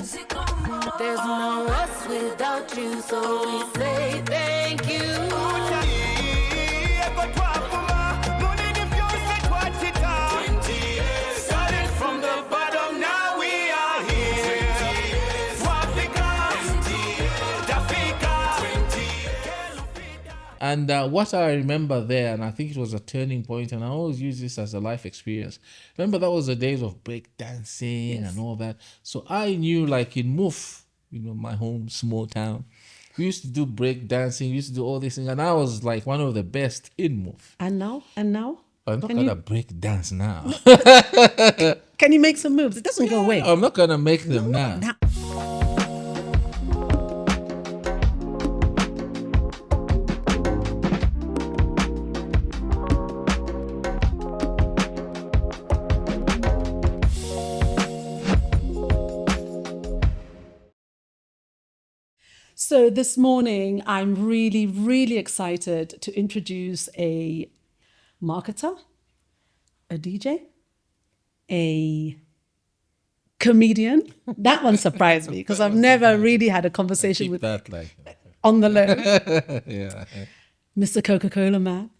There's no us without you, so we say thank you. Started from the bottom, now we are here. And what I remember there, and I think it was a turning point, and I always use this as a life experience. Remember, that was the days of breakdancing and all that. So I knew, like in Muf, my home small town, we used to do breakdancing, we used to do all these things, and I was like one of the best in Muf. And now? I'm not gonna break dance now. Can you make some moves? It doesn't go away. I'm not gonna make them now. So this morning, I'm really, really excited to introduce a marketer, a DJ, a comedian. That one surprised me because I've never really had a conversation with that like on the low. yeah. Mr. Coca-Cola man,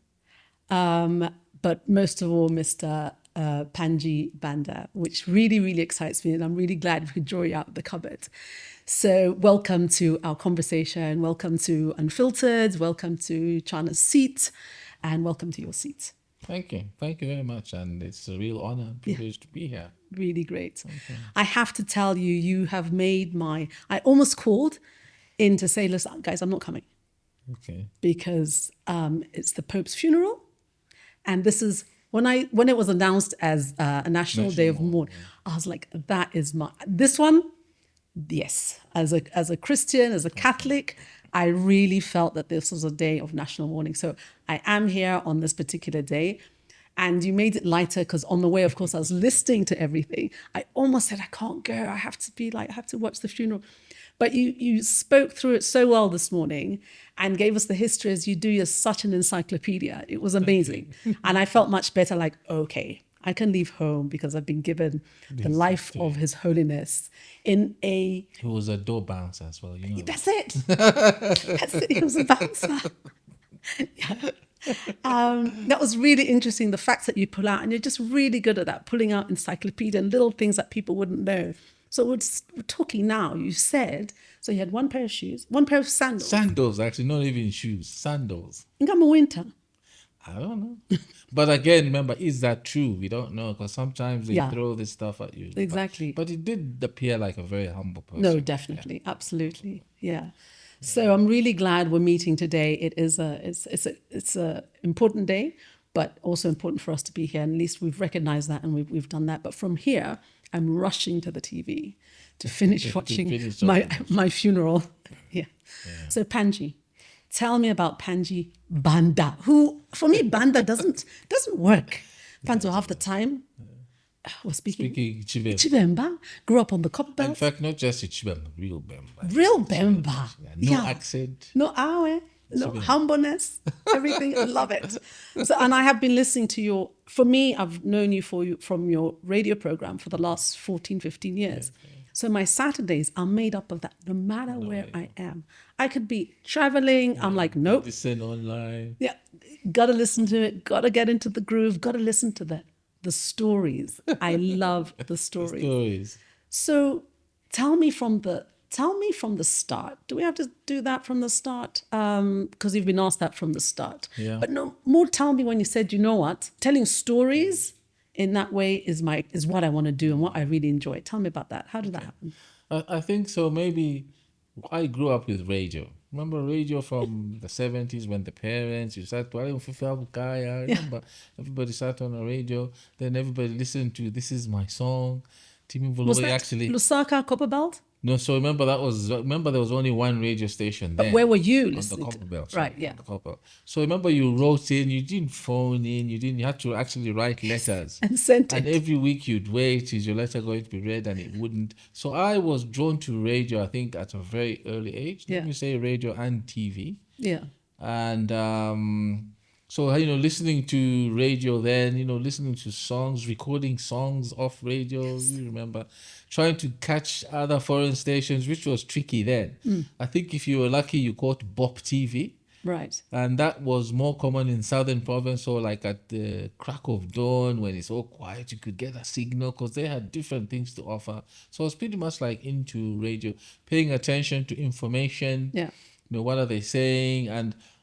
but most of all, Mr. Panji Banda, which really, really excites me, and I'm really glad we could draw you out of the cupboard. So welcome to our conversation, welcome to Unfiltered, welcome to Chana's seat, and welcome to your seat. Thank you very much, and it's a real honor and privilege to be here. Really great. Okay. I have to tell you, you have made I almost called in to say, listen, guys, I'm not coming. Okay. Because it's the Pope's funeral, and this is when it was announced as a national day of mourning. I was like, that is this one. Yes, as a Christian, as a Catholic, I really felt that this was a day of national mourning. So I am here on this particular day, and you made it lighter because on the way, of course, I was listening to everything. I almost said, I can't go. I have to watch the funeral. But you spoke through it so well this morning and gave us the history as you do. You're such an encyclopedia. It was amazing. And I felt much better, like, okay, I can leave home because I've been given the life of His Holiness in a... He was a door bouncer as well, That's it. That's it. He was a bouncer. Yeah. That was really interesting, the facts that you pull out. And you're just really good at that, pulling out encyclopedia and little things that people wouldn't know. So we're talking now, you said, so you had one pair of shoes, one pair of sandals. Sandals, actually, not even shoes, sandals. Ngama winter. I don't know. But again, remember, is that true? We don't know, because sometimes they throw this stuff at you. Exactly. But it did appear like a very humble person. No, definitely. Yeah. Absolutely. Yeah. So I'm really glad we're meeting today. It's a important day, but also important for us to be here. And at least we've recognized that and we've done that. But from here, I'm rushing to the TV to finish watching my funeral. Yeah. So Panji, tell me about Panji Banda, who, for me, Banda doesn't work. Panzo half the time was speaking Chibemba, grew up on the Copperbelt. In fact, not just Chibemba, real Bemba. Real Bemba. No accent. No awe. No humbleness, everything. I love it. So, and I have been listening to for me, I've known you from your radio program for the last 14, 15 years. Yeah. So my Saturdays are made up of that, no matter where I am. I could be traveling. I'm like, nope. Listen online. Yeah. Got to listen to it. Got to get into the groove. Got to listen to the stories. I love the stories. So tell me from the start. Do we have to do that from the start? Because you've been asked that from the start. Yeah. But no more. Tell me when you said, you know what, telling stories in that way is what I want to do and what I really enjoy. Tell me about that. How did that happen? I think so. Maybe I grew up with radio. Remember radio from the 70s when the parents, you sat to I remember everybody sat on the radio. Then everybody listened to This Is My Song. Was that actually Lusaka, Copperbelt? No, so remember there was only one radio station there. But where were you listening? On the Copperbelt. Right, yeah. The Copperbelt. So remember you wrote in, you didn't phone in, you had to actually write letters. And sent it. And every week you'd wait, is your letter going to be read? And it wouldn't. So I was drawn to radio, I think, at a very early age. Let me say radio and TV. Yeah. And So, listening to radio then, listening to songs, recording songs off radio, you remember, trying to catch other foreign stations, which was tricky then. I think if you were lucky, you caught Bop TV. Right. And that was more common in Southern Province, or like at the crack of dawn when it's all quiet, you could get a signal because they had different things to offer. So I was pretty much like into radio, paying attention to information. Yeah. What are they saying?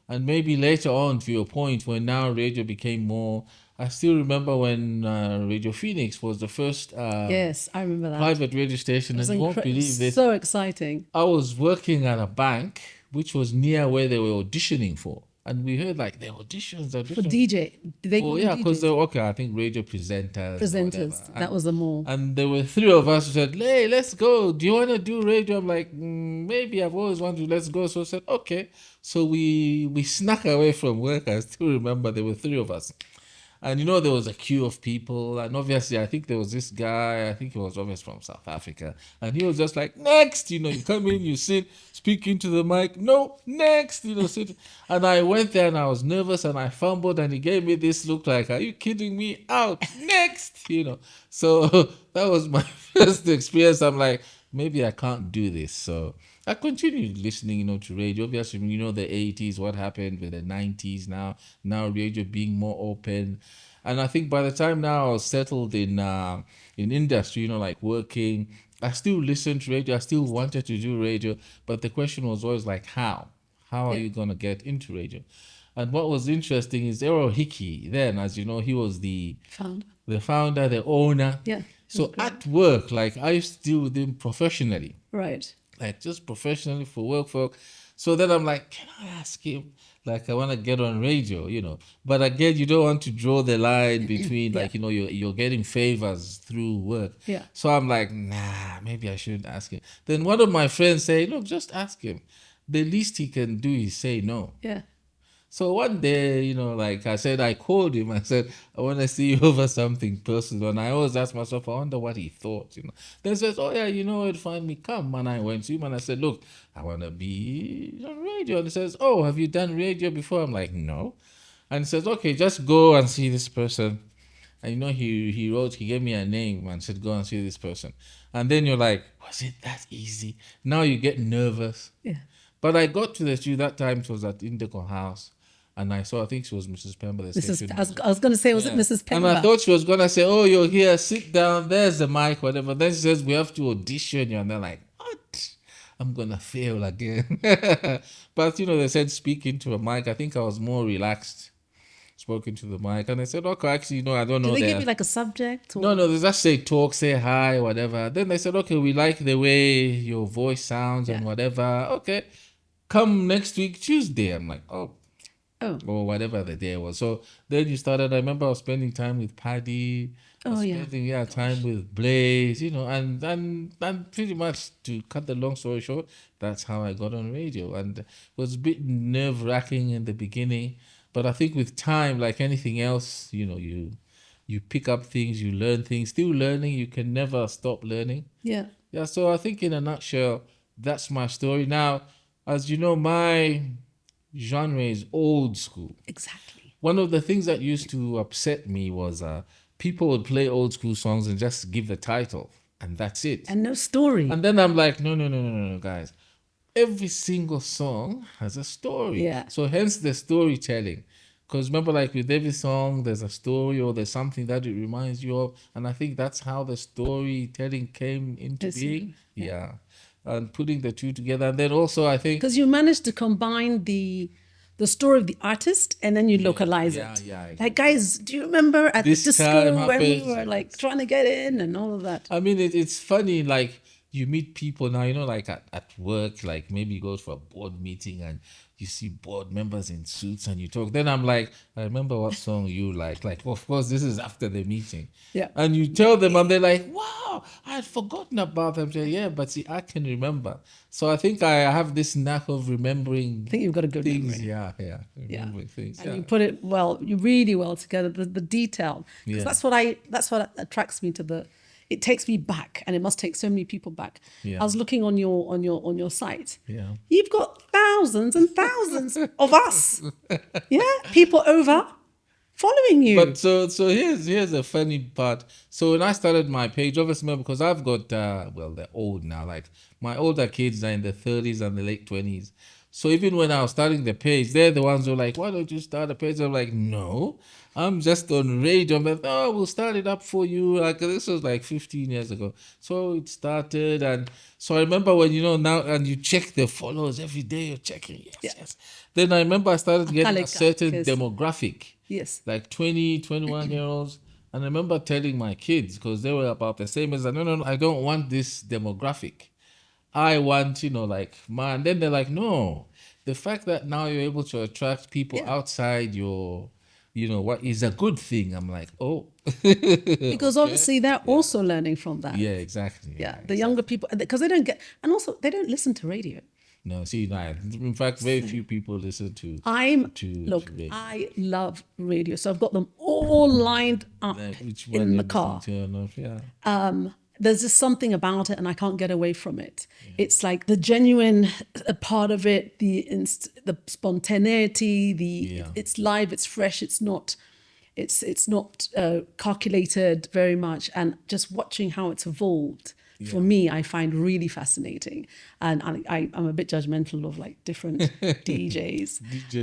And maybe later on, to your point, when now radio became more. I still remember when Radio Phoenix was the first Yes, I remember that. private radio station, and you won't believe this. So exciting. I was working at a bank which was near where they were auditioning for, and we heard like the auditions. For DJ. Did they call yeah, them because DJs? they were, I think radio presenters. Presenters. That was the more. And there were three of us who said, "Hey, let's go. Do you want to do radio?" I'm like, maybe. I've always wanted to. Let's go. So I said, okay. So we snuck away from work. I still remember there were three of us. And there was a queue of people, and obviously I think there was this guy, I think he was obviously from South Africa, and he was just like, next, you come in, you sit, speak into the mic, no, next, sit. And I went there and I was nervous and I fumbled, and he gave me this look like, are you kidding me? Out, next, So that was my first experience. I'm like, maybe I can't do this. So I continued listening, to radio. Obviously, the 80s, what happened with the 90s now radio being more open. And I think by the time now I was settled in industry, like working, I still listened to radio. I still wanted to do radio. But the question was always like, how? How are you going to get into radio? And what was interesting is Errol Hickey, then, as you know, he was the founder, the owner. Yeah. So at work, like I used to deal with him professionally. Right. Like just professionally for work. So then I'm like, can I ask him? Like I want to get on radio, But again, you don't want to draw the line between like, you're getting favors through work. Yeah. So I'm like, nah, maybe I shouldn't ask him. Then one of my friends say, look, just ask him. The least he can do is say no. Yeah. So one day, like I said, I called him. I said, I want to see you over something personal. And I always ask myself, I wonder what he thought, Then he says, oh, yeah, it'd find me, come. And I went to him and I said, look, I want to be on radio. And he says, oh, have you done radio before? I'm like, no. And he says, okay, just go and see this person. And he gave me a name and said, go and see this person. And then you're like, was it that easy? Now you get nervous. Yeah. But I got to the studio that time. It was at Indigo House. And I think she was Mrs. Pember. I was going to say, was it Mrs. Pember? And I thought she was going to say, oh, you're here, sit down, there's the mic, whatever. Then she says, we have to audition you. And they're like, what? I'm going to fail again. But, they said, speak into a mic. I think I was more relaxed, spoke into the mic. And I said, okay, actually, I don't know. Did they give you like a subject? Or? No, they just say talk, say hi, whatever. Then they said, okay, we like the way your voice sounds and whatever. Okay, come next week, Tuesday. I'm like, oh. Or whatever the day was. So then you started. I remember I was spending time with Paddy. Spending time with Blaze, and pretty much to cut the long story short, that's how I got on radio. And it was a bit nerve-wracking in the beginning, but I think with time, like anything else, you pick up things, you learn things. Still learning, you can never stop learning. Yeah. Yeah. So I think in a nutshell, that's my story. Now, as you know, my genre is old school. Exactly. One of the things that used to upset me was people would play old school songs and just give the title and that's it. And no story. And then I'm like, no, guys. Every single song has a story. Yeah. So hence the storytelling. Because remember, like with every song, there's a story or there's something that it reminds you of. And I think that's how the storytelling came into being. Yeah. And putting the two together. And then also I think... Because you managed to combine the story of the artist and then you localize it. Yeah. Like, guys, do you remember at This the disco time when we happens. were like trying to get in and all of that? I mean, it's funny, like you meet people now, like at work, like maybe you go for a board meeting and you see board members in suits and you talk. Then I'm like, I remember what song you like. Like, of course, this is after the meeting. Yeah. And you tell them and they're like, wow, I had forgotten about them. Say, yeah, but see, I can remember. So I think I have this knack of remembering I think you've got a good things. memory. Yeah. Remembering things. And you put it you really well together, the detail. Because that's what attracts me to it takes me back, and it must take so many people back. Yeah. I was looking on your site. Yeah. You've got thousands and thousands of us. Yeah, people over following you. But so here's a funny part. So when I started my page, obviously because I've got they're old now. Like my older kids are in their 30s and the late 20s. So even when I was starting the page, they're the ones who are like, why don't you start a page? I'm like, no, I'm just on radio. I'm like, oh, we'll start it up for you. Like this was like 15 years ago. So it started, and so I remember when now and you check the followers every day. You're checking, yes. Then I remember I started getting a certain demographic. Yes. Like 20, 21-year-olds. And I remember telling my kids, because they were about the same as, no, I don't want this demographic. I want, man. Then they're like, no. The fact that now you're able to attract people outside your, what is a good thing. I'm like, oh. Because obviously they're also learning from that. Yeah, exactly. Yeah, the younger people, because they don't get, and also they don't listen to radio. No, see, in fact, very few people listen to. Look, I love radio, so I've got them all lined up in the car. There's just something about it, and I can't get away from it. Yeah. It's like the genuine part of it, the spontaneity. It's live, it's fresh, it's not calculated very much, and just watching how it's evolved. For me, I find really fascinating, and I'm a bit judgmental of like different DJs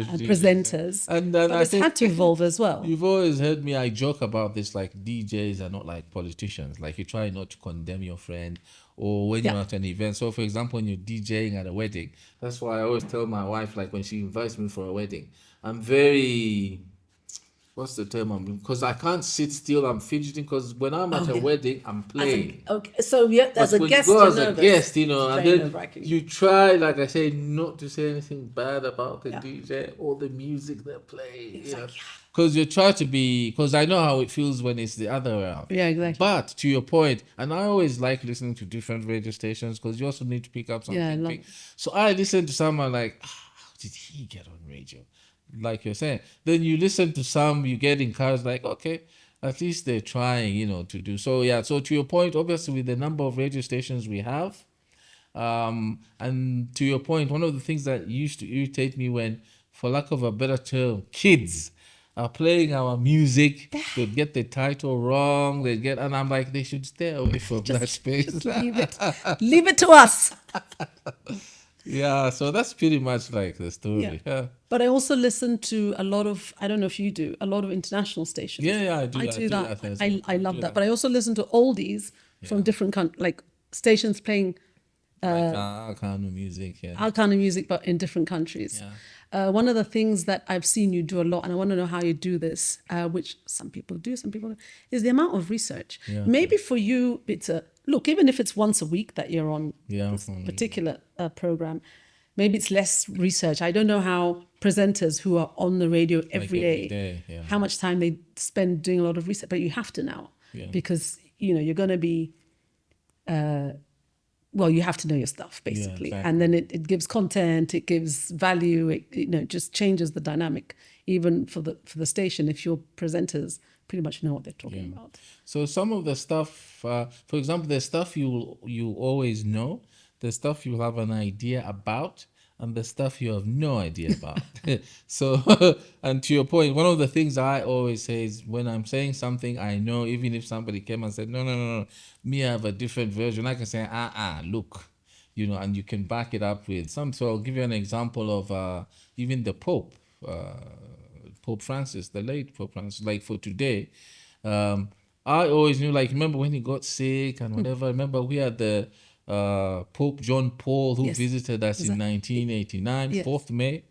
and presenters, and but it's had to evolve as well. You've always heard me. I joke about this, like DJs are not like politicians. Like you try not to condemn your friend, or when you're at an event. So, for example, when you're DJing at a wedding, that's why I always tell my wife, like when she invites me for a wedding, I'm very. What's the term? Because I can't sit still. I'm fidgeting. Because when I'm at a wedding, I'm playing. So as a guest, and then you try, like I say, not to say anything bad about the DJ or the music they're playing. Because you try to be. Because I know how it feels when it's the other way around. Yeah, exactly. But to your point, and I always like listening to different radio stations because you also need to pick up something. Yeah, so I listen to someone like, how did he get on radio? Like you're saying, then you listen to some, you get encouraged, like, okay, at least they're trying, to do. So, yeah, so to your point, obviously, with the number of radio stations we have, and to your point, one of the things that used to irritate me when, for lack of a better term, kids are playing our music, they get the title wrong, and I'm like, they should stay away from that space. Just leave it to us. Yeah, so that's pretty much like the story. Yeah. But I also listen to a lot of, I don't know if you do, a lot of international stations. Yeah, I do. I do that. I love that. But I also listen to oldies from different countries, like stations playing our kind of music. Our kind of music, but in different countries. Yeah. One of the things that I've seen you do a lot, and I want to know how you do this, which some people do, some people don't, is the amount of research. Yeah. Maybe for you, it's look, even if it's once a week that you're on this particular program, maybe it's less research. I don't know how presenters who are on the radio every day, how much time they spend doing a lot of research, but you have to now because, you're going to be, you have to know your stuff, basically. Yeah, exactly. And then it gives content, it gives value, it just changes the dynamic, even for the station, if your presenters pretty much know what they're talking about. So some of the stuff, for example, the stuff you always know, the stuff you have an idea about, and the stuff you have no idea about. So, and to your point, one of the things I always say is when I'm saying something I know, even if somebody came and said, no, me, I have a different version, I can say, look, and you can back it up with some. So I'll give you an example of even the Pope, Pope Francis, the late Pope Francis, like for today. I always knew, like, remember when he got sick and whatever, remember we had the Pope John Paul who visited us in 1989, 4th May.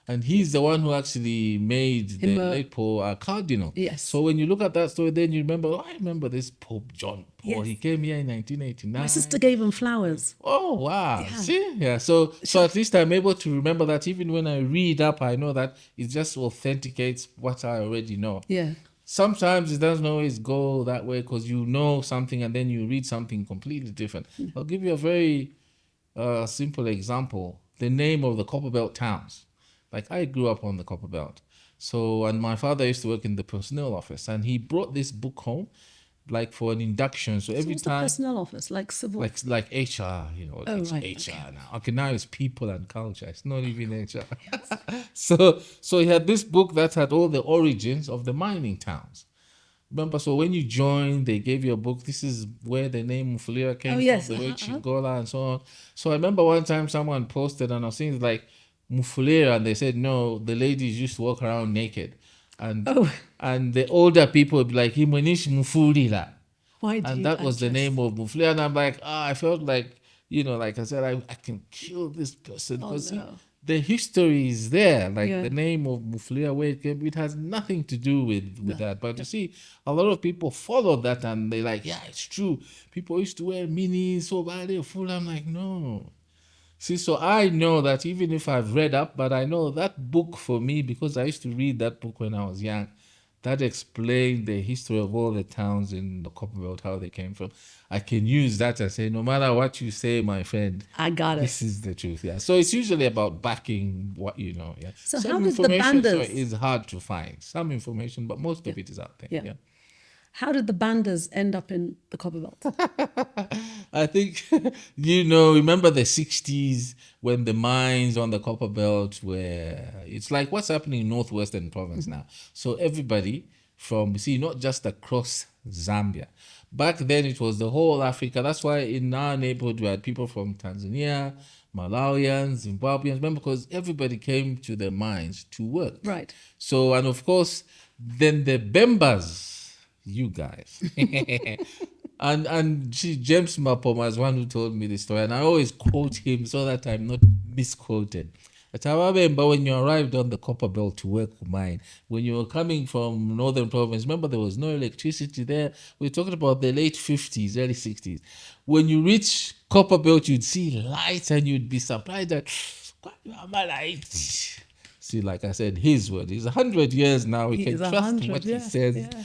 And he's the one who actually made the late Pope a cardinal. Yes. So when you look at that story, then you remember, I remember this Pope John Paul. Yes. He came here in 1989. My sister gave him flowers. Oh, wow. Yeah. See? Yeah. So at least I'm able to remember that even when I read up, I know that it just authenticates what I already know. Yeah. Sometimes it doesn't always go that way because you know something and then you read something completely different. I'll give you a very simple example. The name of the Copperbelt towns. Like, I grew up on the Copperbelt. So, and my father used to work in the personnel office, and he brought this book home, like for an induction. So every What's the time, personnel office? Like civil? like HR, it's right, HR now. Okay, now it's people and culture. It's not even HR. So he had this book that had all the origins of the mining towns. Remember, so when you joined, they gave you a book. This is where the name Mufulira came yes, from, the way Chingola and so on. So I remember one time someone posted, and I was saying like Mufulira, and they said no, the ladies used to walk around naked, and the older people would be like Imanish Mufulira, Why do and you that was the address- name of Mufulira, and I'm like, I felt like like I said, I can kill this person because no. the history is there, like Yeah. the name of Mufulira, where it came, it has nothing to do with that. But you see, a lot of people follow that and they like, yeah, it's true. People used to wear minis, so bad, full. I'm like, no. See, so I know that even if I've read up, but I know that book for me, because I used to read that book when I was young, that explained the history of all the towns in the Copperbelt, how they came from. I can use that and say, no matter what you say, my friend, I got it. this is the truth. Yeah. So it's usually about backing what you know. Yeah. So Some how did the information Bandas- is hard to find. Some information, but most of it is out there. Yeah. Yeah. How did the Bandas end up in the Copperbelt? I think, remember the 60s when the mines on the Copperbelt were, it's like what's happening in Northwestern Province now. So everybody from, not just across Zambia. Back then it was the whole Africa. That's why in our neighborhood we had people from Tanzania, Malawians, Zimbabweans, remember, because everybody came to the mines to work. Right. So, and of course, then the Bembas, you guys. and James Mapoma is one who told me this story, and I always quote him so that I'm not misquoted. At Awabemba, when you arrived on the Copperbelt to work mine, when you were coming from Northern Province, remember there was no electricity there. We're talking about the late 50s, early 60s. When you reach Copperbelt, you'd see lights and you'd be surprised that, what are my lights? See, like I said, his word. He's 100 years now. We can He's trust 100, what yeah, he says. yeah.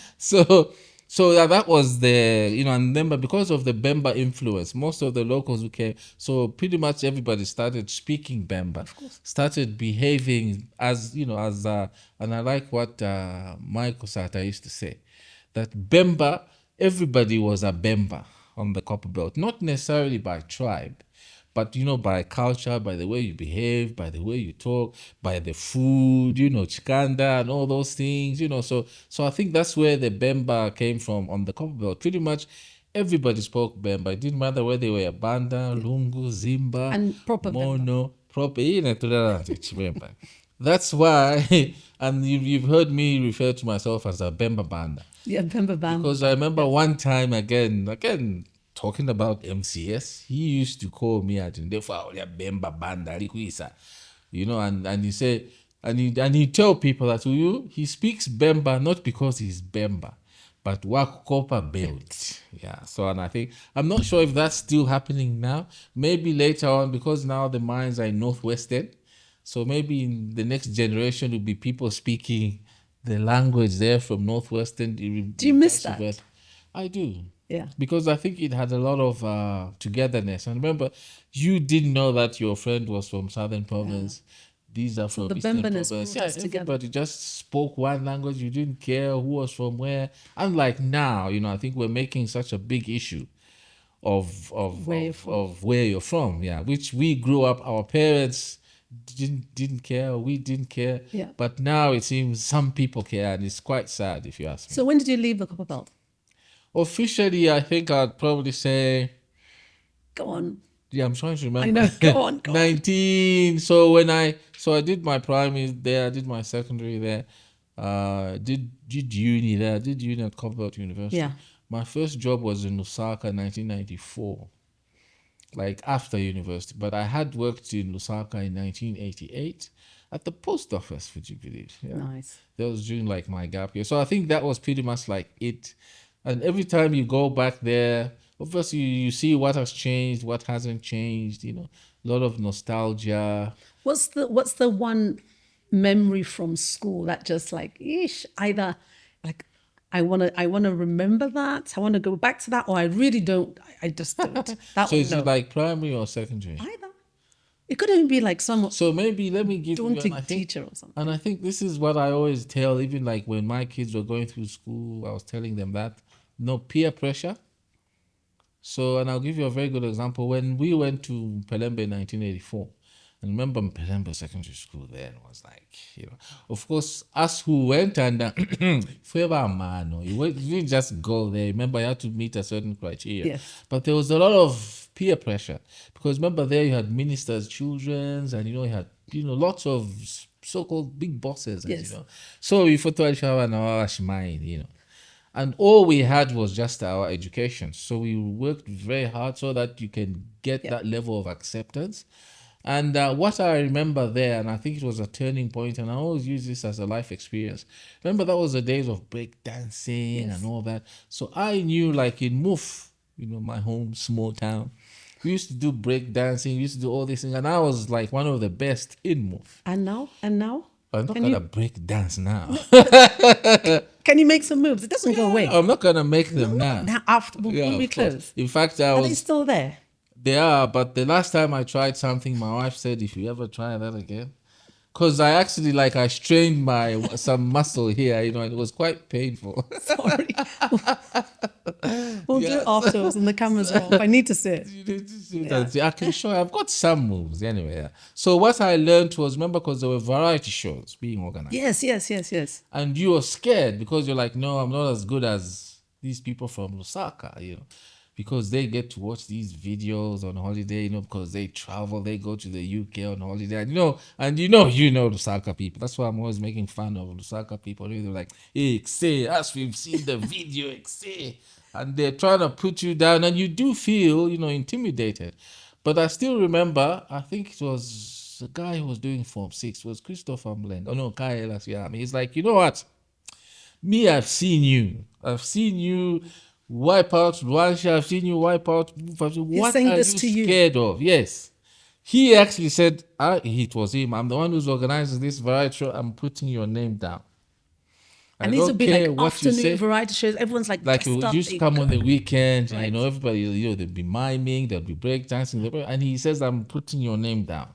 So that was the, and remember, because of the Bemba influence, most of the locals who came, so pretty much everybody started speaking Bemba, started behaving as, and I like what Michael Sata used to say, that Bemba, everybody was a Bemba on the Copperbelt, not necessarily by tribe, but by culture, by the way you behave, by the way you talk, by the food, chikanda and all those things, So I think that's where the Bemba came from on the Copperbelt. Pretty much everybody spoke Bemba. It didn't matter whether they were Banda, Lungu, Zimba, And proper Mono, proper. Bemba. That's why, and you've heard me refer to myself as a Bemba Banda. Yeah, Bemba Band. Because I remember one time again, talking about MCS, he used to call me at Bemba Banda, and he said, and he tell people that he speaks Bemba not because he's Bemba, but Copperbelt. Yeah. So, and I think, I'm not sure if that's still happening now. Maybe later on, because now the mines are in Northwestern. So maybe in the next generation will be people speaking the language there from Northwestern. Do you miss that? I do. Yeah. Because I think it had a lot of togetherness. And remember, you didn't know that your friend was from Southern Province. These are from the Eastern Bembaness Province. brought us together. Everybody just spoke one language. You didn't care who was from where. Unlike now, I think we're making such a big issue of where you're from. Yeah, which we grew up, our parents didn't care, we didn't care. Yeah. But now it seems some people care, and it's quite sad if you ask me. So when did you leave the Copperbelt? Officially, I think I'd probably say, Go on. yeah, I'm trying to remember. I know. Go on. 19. So I did my primary there, I did my secondary there, did uni there, did uni at Copperbelt University. Yeah. My first job was in Lusaka, 1994, like after university. But I had worked in Lusaka in 1988 at the post office, would you believe? Yeah. Nice. That was during like my gap year. So I think that was pretty much like it. And every time you go back there, obviously you see what has changed, what hasn't changed, a lot of nostalgia. What's the one memory from school that just like, either like I wanna remember that, I wanna go back to that, or I really don't. I just don't. That So is no. it like primary or secondary? Either. It could even be like some So maybe let me give you daunting and I think, teacher or something. And I think this is what I always tell, even like when my kids were going through school, I was telling them that no peer pressure. So, and I'll give you a very good example. When we went to Pelembe in 1984, and remember Pelembe Secondary School then was like, of course, us who went and forever man, you didn't just go there. Remember, you had to meet a certain criteria. Yes. But there was a lot of peer pressure because remember there you had ministers' children, and you had lots of so-called big bosses. Yes. So we photo and all we had was just our education. So we worked very hard so that you can get that level of acceptance. And what I remember there, and I think it was a turning point, and I always use this as a life experience. Remember, that was the days of breakdancing and all that. So I knew, like in Muf, my home small town, we used to do breakdancing, we used to do all these things, and I was like one of the best in Muf. And now? I'm not gonna break dance now. Can you make some moves? It doesn't go away. I'm not gonna make them now. Now after when we close. In fact, Are they still there? They are, but the last time I tried something, my wife said, "If you ever try that again," because I actually I strained some muscle here, and it was quite painful. Sorry. We'll do it afterwards, and the camera's off. I need to see it. You need to see that. I can show you. I've got some moves anyway. Yeah. So what I learned was, remember, because there were variety shows being organized. Yes. And you were scared because you're like, no, I'm not as good as these people from Lusaka, because they get to watch these videos on holiday, because they travel, they go to the UK on holiday, and Lusaka people. That's why I'm always making fun of Lusaka people. They're like, hey, say, as we've seen the video, say. And they're trying to put you down, and you do feel, intimidated. But I still remember, I think it was the guy who was doing Form 6, was Christopher Mleng. Oh no, Kai Elas, yeah. He's like, you know what? Me, I've seen you wipe out Rwanda. I've seen you wipe out. What are you scared of? Yes. He actually said, it was him. I'm the one who's organizing this variety show. I'm putting your name down. And these would be like afternoon variety shows. Everyone's like you used to come on the weekend. Right. Everybody, they'd be miming, they'd be breakdancing. And he says, I'm putting your name down.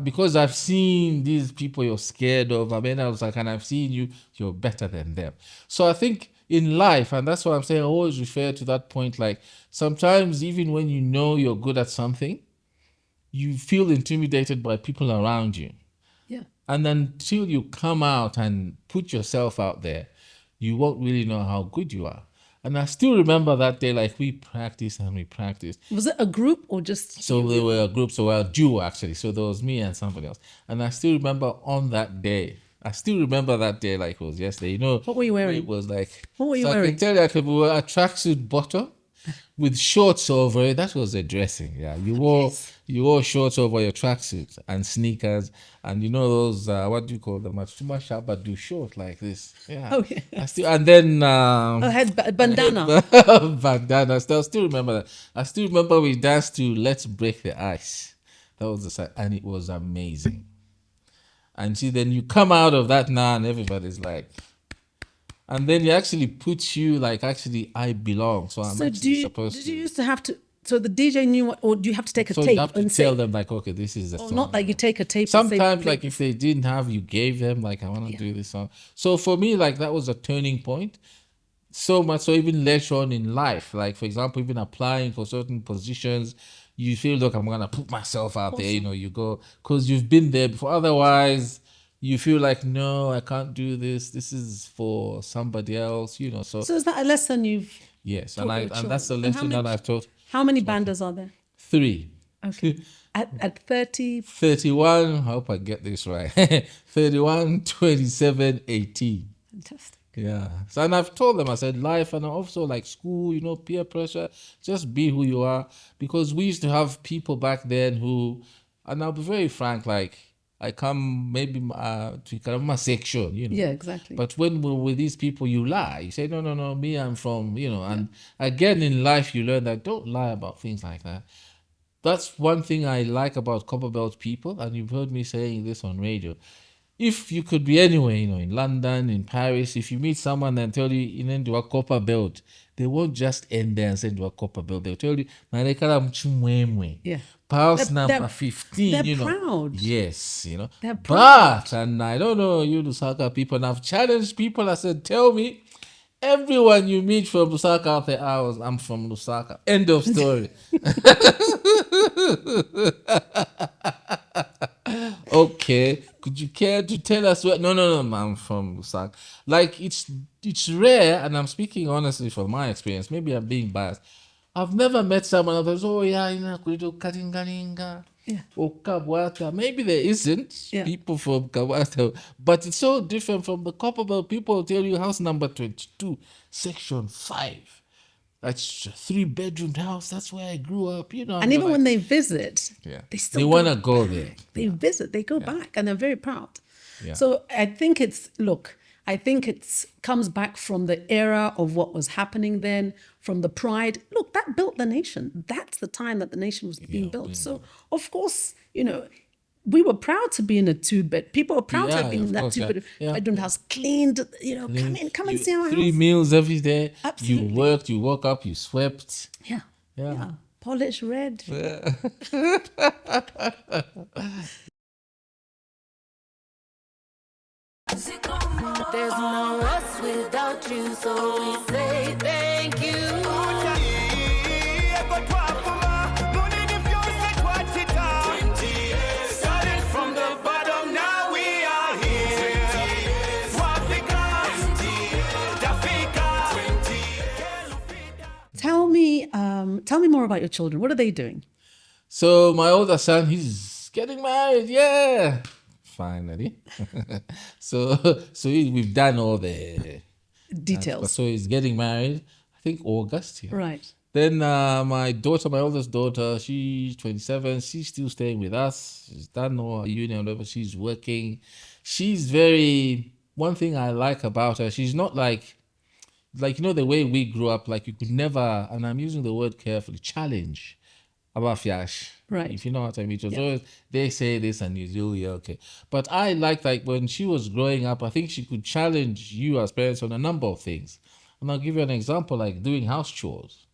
Because I've seen these people you're scared of. I was like, and I've seen you're better than them. So I think in life, and that's why I'm saying I always refer to that point, like sometimes even when you're good at something, you feel intimidated by people around you. Yeah. And until you come out and put yourself out there, you won't really know how good you are. And I still remember that day, we practiced. Was it a group or just? So they were a group, so a duo actually. So there was me and somebody else. And I still remember on that day, like it was yesterday. What were you wearing? It was like. What were you wearing? I can tell you, we wore a tracksuit bottom with shorts over it. That was the dressing. Yeah, you wore shorts over your tracksuit and sneakers, and those what do you call them? Too much but do short like this. Yeah. Oh yeah. And then head bandana. Bandana. I still remember that. I still remember we danced to "Let's Break the Ice." That was the side, and it was amazing. And see, then you come out of that now, and everybody's like. And then he actually puts you I belong. So I'm supposed to. Did you used to have to? So the DJ knew what, or do you have to take a tape? So you have to tell them okay, this is the song. Not like you take a tape. Sometimes if they didn't have, you gave them I want to do this song. So for me that was a turning point. So much so even later on in life, for example, even applying for certain positions, you feel I'm gonna put myself out there. You go because you've been there before. Otherwise. You feel no, I can't do this. This is for somebody else, So is that a lesson you've? Yes, and that's the lesson that I've taught. How many bandas are there? 3. Okay. At 30. 31. I hope I get this right. 31, 27, 18. Fantastic. Yeah. So and I've told them, I said life and also school, peer pressure. Just be who you are, because we used to have people back then who, and I'll be very frank, I come maybe to my section, Yeah, exactly. But when we're with these people, you lie. You say, no, me, I'm from, And again, in life, you learn that don't lie about things like that. That's one thing I like about Copperbelt people, and you've heard me saying this on radio. If you could be anywhere, in London, in Paris, if you meet someone and tell you, do a Copperbelt, they won't just end there and say do a Copperbelt. They'll tell you, yeah. Pulse number 15, they're proud. Yes, They're proud. But, and I don't know, Lusaka people, and I've challenged people, I said, tell me, Everyone you meet from Lusaka out there, I'm from Lusaka. End of story. Okay, could you care to tell us what? No, I'm from Lusaka. Like it's rare, and I'm speaking honestly from my experience. Maybe I'm being biased. I've never met someone that goes, oh yeah, kulido Kalingalinga or Kabwata. Maybe there isn't people from Kabwata, but it's so different from the Copperbelt. People tell you house number 22, section 5. That's a 3-bedroom house. That's where I grew up. And even when they visit, they still want to go there. They visit, they go back, and they're very proud. Yeah. So I think it's comes back from the era of what was happening then, from the pride. Look, that built the nation. That's the time that the nation was being built. So of course, we were proud to be in a 2-bed. People were proud to have been in that 2-bedroom house, cleaned. Come and see our 3 house. meals every day. Absolutely. You worked. You woke up. You swept. Yeah. Polished red. There's no us without you, so we say thank you. Started from the bottom, now we are here. Tell me more about your children. What are they doing? So my older son, he's getting married. Yeah, finally. so we've done all the Details. so he's getting married. I think August. Yeah. Right. Then my oldest daughter, she's 27. She's still staying with us. She's done all her uni and whatever. She's working. She's one thing I like about her, she's not like the way we grew up, like you could never, and I'm using the word carefully, challenge about Fiash. Right. If you know what I mean. So they say this and you do, okay. But I like when she was growing up, I think she could challenge you as parents on a number of things. And I'll give you an example, like doing house chores.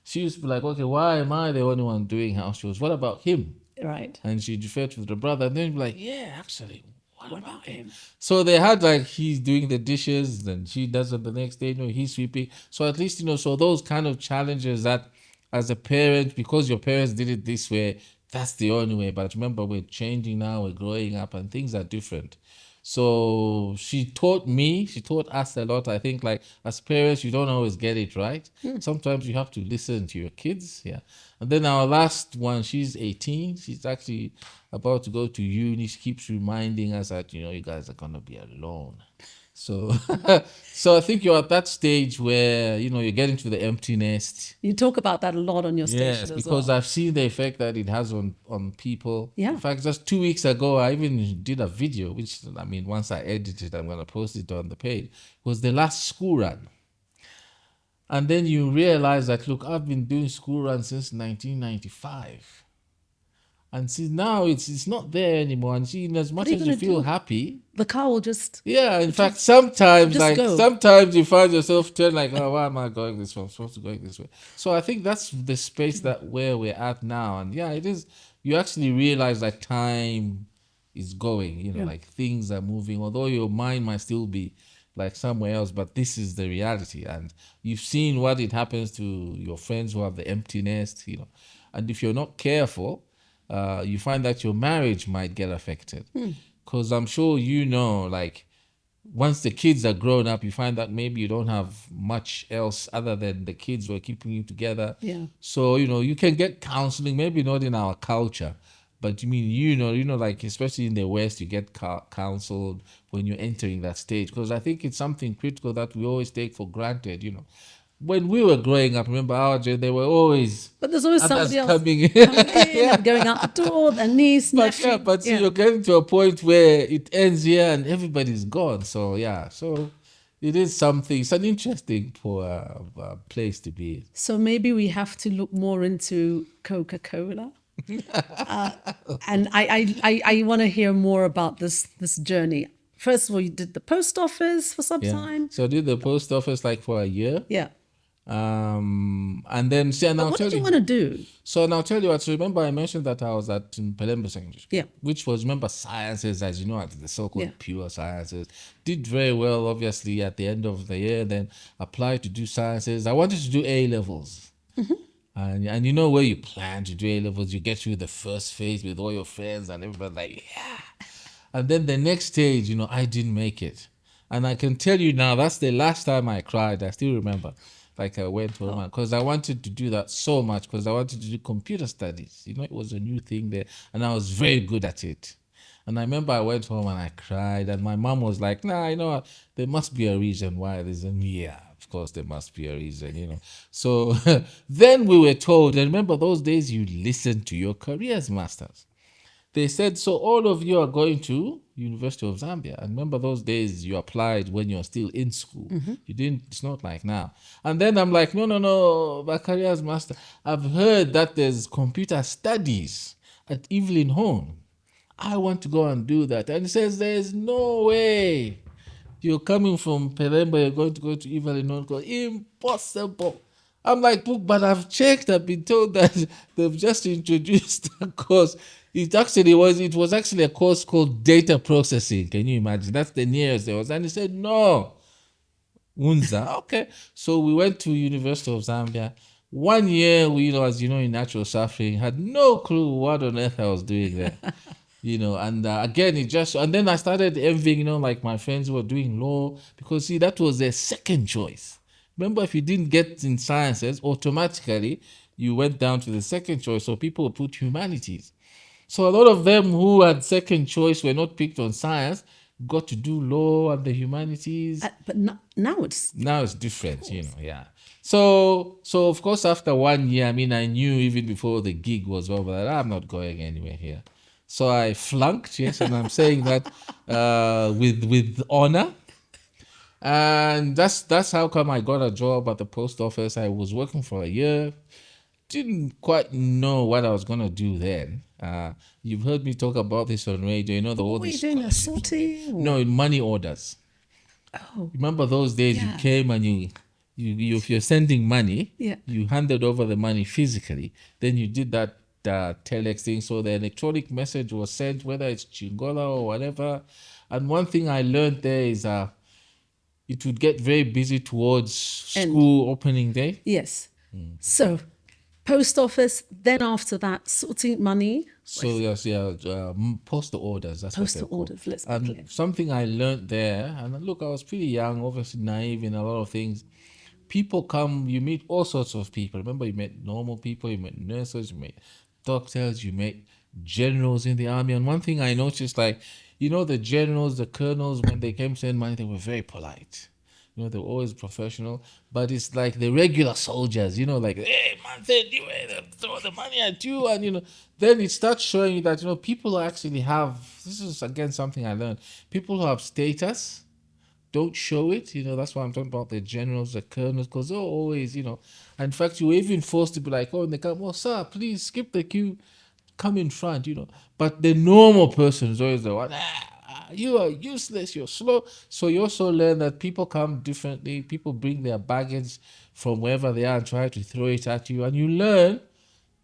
She used to be like, okay, why am I the only one doing house chores? What about him? Right. And she'd refer to the brother, and then be like, yeah, actually, what about him? So they had he's doing the dishes, and she does it the next day, he's sweeping. So at least, so those kind of challenges that as a parent, because your parents did it this way, that's the only way. But remember, we're changing now, we're growing up, and things are different. So she taught us a lot. I think as parents, you don't always get it right. Sometimes you have to listen to your kids. Yeah. And then our last one, she's 18. She's actually about to go to uni. She keeps reminding us that, you guys are going to be alone. So so I think you're at that stage where, you're getting to the empty nest. You talk about that a lot on your station Yes, because I've seen the effect that it has on people. Yeah. In fact, just 2 weeks ago, I even did a video, which, once I edit it, I'm going to post it on the page. It was the last school run. And then you realize that, look, I've been doing school runs since 1995. And see, now it's not there anymore. And see, as much as you feel happy, the car will just... Yeah, in fact, sometimes go. you find yourself turning oh, why am I going this way? I'm supposed to go this way. So I think that's the space where we're at now. And yeah, it is. You actually realize that time is going, things are moving, although your mind might still be somewhere else, but this is the reality. And you've seen what it happens to your friends who have the empty nest, and if you're not careful, you find that your marriage might get affected. Because I'm sure once the kids are grown up, you find that maybe you don't have much else other than the kids who are keeping you together. Yeah. So, you can get counseling, maybe not in our culture, but especially in the West, you get counseled when you're entering that stage. Because I think it's something critical that we always take for granted, When we were growing up, remember our generation, they were always... But there's always somebody else coming in and going out the door, their niece, nephew. But you're getting to a point where it ends here and everybody's gone. So, so it is something, it's an interesting place to be. So maybe we have to look more into Coca-Cola. And I want to hear more about this journey. First of all, you did the post office for some time. So I did the post office for a year. Yeah. And then see, and But I'll what tell did you you. want to do? So now I'll tell you what. So remember, I mentioned that I was at Pelembe Secondary School, Yeah. which was, remember, sciences, as you know, the so-called Yeah. pure sciences. Did very well, obviously, at the end of the year. Then applied to do sciences. I wanted to do A levels. And you know where you plan to do A levels, you get through the first phase with all your friends and everybody like, yeah. And then the next stage, I didn't make it. And I can tell you now, that's the last time I cried. I still remember. Like I went home because I wanted to do that so much because I wanted to do computer studies. It was a new thing there and I was very good at it. And I remember I went home and I cried and my mom was like, nah, there must be a reason why there's a yeah. Of course, there must be a reason. So then we were told, and remember those days you listened to your careers masters. They said, so all of you are going to University of Zambia. And remember those days you applied when you're still in school. You didn't, it's not like now. And then I'm like, no, my careers master. I've heard that there's computer studies at Evelyn Home. I want to go and do that. And he says, there's no way. You're coming from Pelemba, you're going to go to Evelyn Home. Impossible. I'm like, look, but I've checked, I've been told that they've just introduced a course. It was actually a course called data processing. Can you imagine? That's the nearest there was. And he said, no. Unza. Okay. So we went to University of Zambia. 1 year, as you know, in natural suffering, had no clue what on earth I was doing there. And again, and then I started envying, like my friends who were doing law, because see, that was their second choice. Remember, if you didn't get in sciences, automatically you went down to the second choice. So people would put humanities. So a lot of them who had second choice were not picked on science, got to do law and the humanities. But now it's Different, yeah. So of course, after 1 year, I knew even before the gig was over that I'm not going anywhere here. So I flunked, yes, and I'm saying that with honor. And that's how come I got a job at the post office. I was working for a year. Didn't quite know what I was going to do then. You've heard me talk about this on radio. what were you doing? A sortie? No, money orders. Oh, Remember those days Yeah. you came and you if you're sending money, Yeah. you handed over the money physically. Then you did that telex thing. So the electronic message was sent, whether it's Chingola or whatever. And one thing I learned there is it would get very busy towards school opening day. yes. So, post office. Then after that, sorting money. So yes, postal orders. That's Postal what they're called. orders. Let's be And clear. something I learned there, and look, I was pretty young, obviously naive in a lot of things. People come, you meet all sorts of people. Remember, you met normal people, you met nurses, you met doctors, you met generals in the army. And one thing I noticed, the generals, the colonels, when they came to send money, they were very polite. They were always professional. But it's like the regular soldiers, like, hey, man, they throw the money at you. And, then it starts showing you that, people who actually have, this is, again, something I learned. People who have status don't show it. That's why I'm talking about the generals, the colonels, because they're always, and in fact, you were even forced to be like, oh, and they come, oh, sir, please skip the queue, come in front, But the normal person is always the one, you are useless, you're slow. So you also learn that people come differently. People bring their baggage from wherever they are and try to throw it at you. And you learn